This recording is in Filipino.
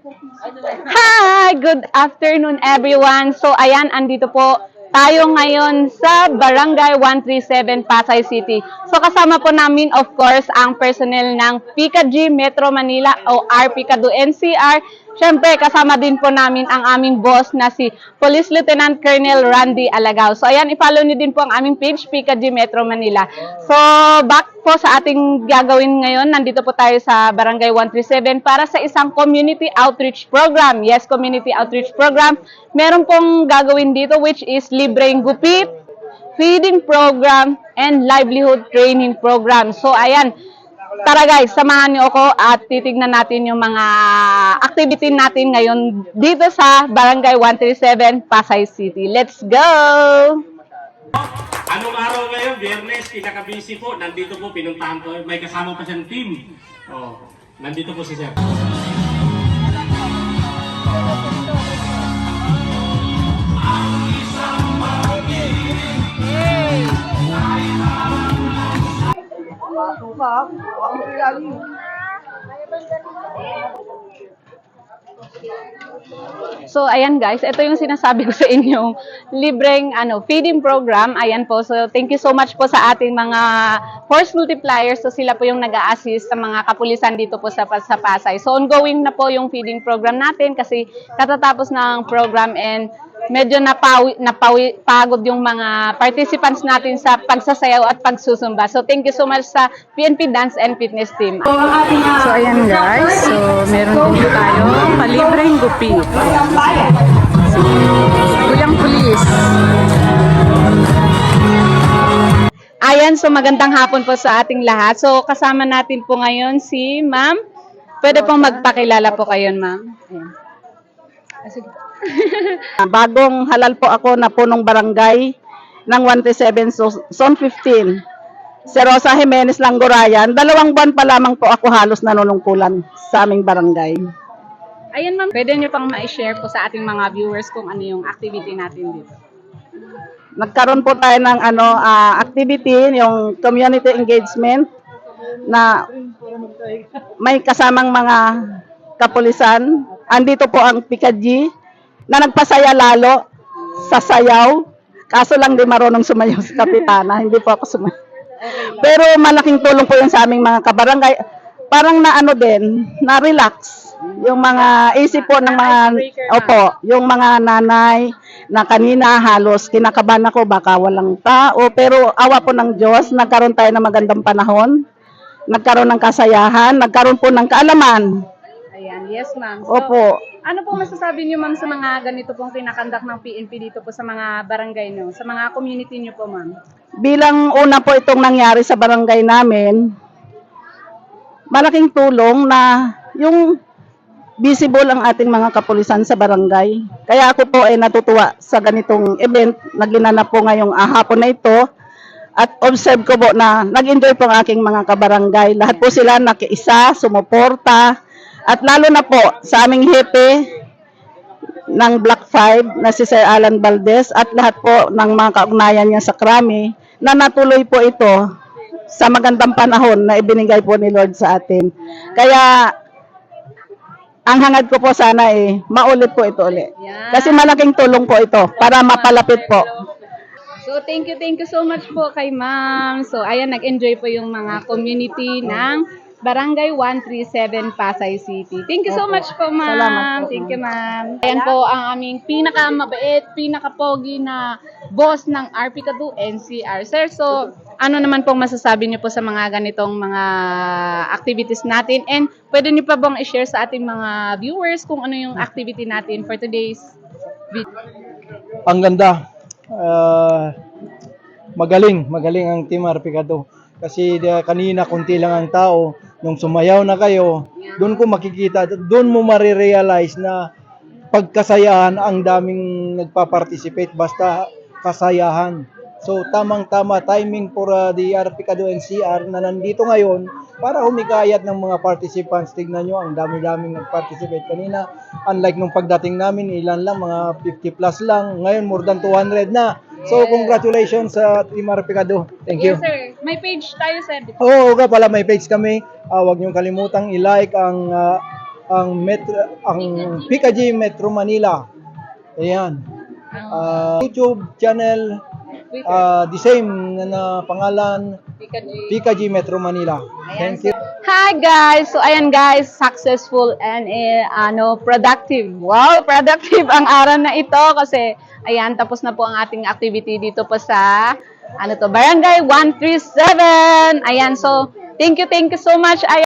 Hi! Good afternoon, everyone. So, ayan, andito po tayo ngayon sa Barangay 137, Pasay City. So, kasama po namin, of course, ang personnel ng PICAG Metro Manila o RPCADO NCR. Siyempre, kasama din po namin ang aming boss na si Police Lieutenant Colonel Randy Alagao. So, ayan, i-follow niyo din po ang aming page, PICAG Metro Manila. So, back po sa ating gagawin ngayon, nandito po tayo sa Barangay 137 para sa isang community outreach program. Yes, community outreach program. Meron pong gagawin dito which is libreng gupit, feeding program, and livelihood training program. So, ayan. Tara guys, samahan niyo ako at titignan natin yung mga activity natin ngayon dito sa Barangay 137, Pasay City. Let's go! Anong araw ngayon? Biyernes, pinaka-busy po. Nandito po, pinuntahan ko. May kasama pa siyang team. Oh, nandito po si Sir. So, ayan guys, ito yung sinasabi ko sa inyong libreng feeding program. Ayan po, so thank you so much po sa ating mga force multipliers. So, sila po yung nag-a-assist sa mga kapulisan dito po sa Pasay. So, ongoing na po yung feeding program natin kasi katatapos ng program and medyo napagod yung mga participants natin sa pagsasayaw at pagsusumba. So, thank you so much sa PNP Dance and Fitness Team. So, ayan guys. So, meron din tayo palibreng gupit. So, Kulang Pulis. Ayan, so magandang hapon po sa ating lahat. So, kasama natin po ngayon si Ma'am. Pwede pong magpakilala po kayo, Ma'am. Ayan. Sige. Bagong halal po ako na punong barangay ng 137 Zone 15. Si Rosa Jimenez Langorayan. 2 buwan pa lamang po ako halos nanunungkulan sa aming barangay. Ayan ma'am, pwede nyo pang ma-share po sa ating mga viewers kung ano yung activity natin dito. Nagkaroon po tayo ng activity, yung community engagement na may kasamang mga kapulisan. Andito po ang PICAG na nagpasaya lalo sa sayaw. Kaso lang di marunong sumayaw si Kapitana. Hindi po ako sumayaw. Pero malaking tulong po yun sa aming mga kabarangay. Parang na-relax. Yung mga isip po ng mga, yung mga nanay na kanina halos kinakabahan ako baka walang tao. Pero awa po ng Diyos, nagkaroon tayo ng magandang panahon. Nagkaroon ng kasayahan, nagkaroon po ng kaalaman. Ayan, yes ma'am. So, Opo. ano po masasabi niyo ma'am sa mga ganito pong kinakandak ng PNP dito po sa mga barangay nyo, sa mga community niyo po ma'am? Bilang una po itong nangyari sa barangay namin, malaking tulong na yung visible ang ating mga kapulisan sa barangay. Kaya ako po ay natutuwa sa ganitong event na ginanap po ngayong hapon na ito. At observe ko po na nag-enjoy po ang aking mga kabarangay. Lahat po sila nakiisa, sumuporta. At lalo na po sa aming hepe ng Black 5 na si Sir Alan Valdez at lahat po ng mga kaugnayan niya sa Krami na natuloy po ito sa magandang panahon na ibinigay po ni Lord sa atin. Kaya ang hangad ko po sana maulit po ito ulit. Kasi malaking tulong po ito para mapalapit po. So, thank you so much po kay ma'am. So, ayan, nag-enjoy po yung mga community ng Barangay 137, Pasay City. Thank you so much po, ma'am. Salamat po, Thank you, ma'am. Ayan po ang aming pinakamabait, pinakapogi na boss ng RPCADO NCR. Sir, so, ano naman pong masasabi niyo po sa mga ganitong mga activities natin? And pwede niyo pa bang i-share sa ating mga viewers kung ano yung activity natin for today's video? Ang ganda. Magaling ang Team RPCADO. Kasi kanina kunti lang ang tao, nung sumayaw na kayo, doon ko makikita, doon mo marirealize na pagkasayahan ang daming nagpa-participate basta kasayahan. So tamang-tama timing for the RPCADO NCR na nandito ngayon para humikayat ng mga participants. Tignan nyo, ang dami-daming nag-participate kanina. Unlike nung pagdating namin, ilan lang, mga 50 plus lang. Ngayon, more than 200 na. So, congratulations sa Team RPCADO. Thank you. Yes, sir. May page tayo, sir. Oo, pala may page kami. Huwag niyong kalimutang i-like ang ang PKG Metro Manila. Ayan. YouTube channel the same na pangalan, PKG Metro Manila. Thank you. Hi guys! So ayan guys, successful and productive. Wow, productive ang araw na ito kasi ayan, tapos na po ang ating activity dito po sa Barangay 137. Ayan, so thank you so much. Ayan.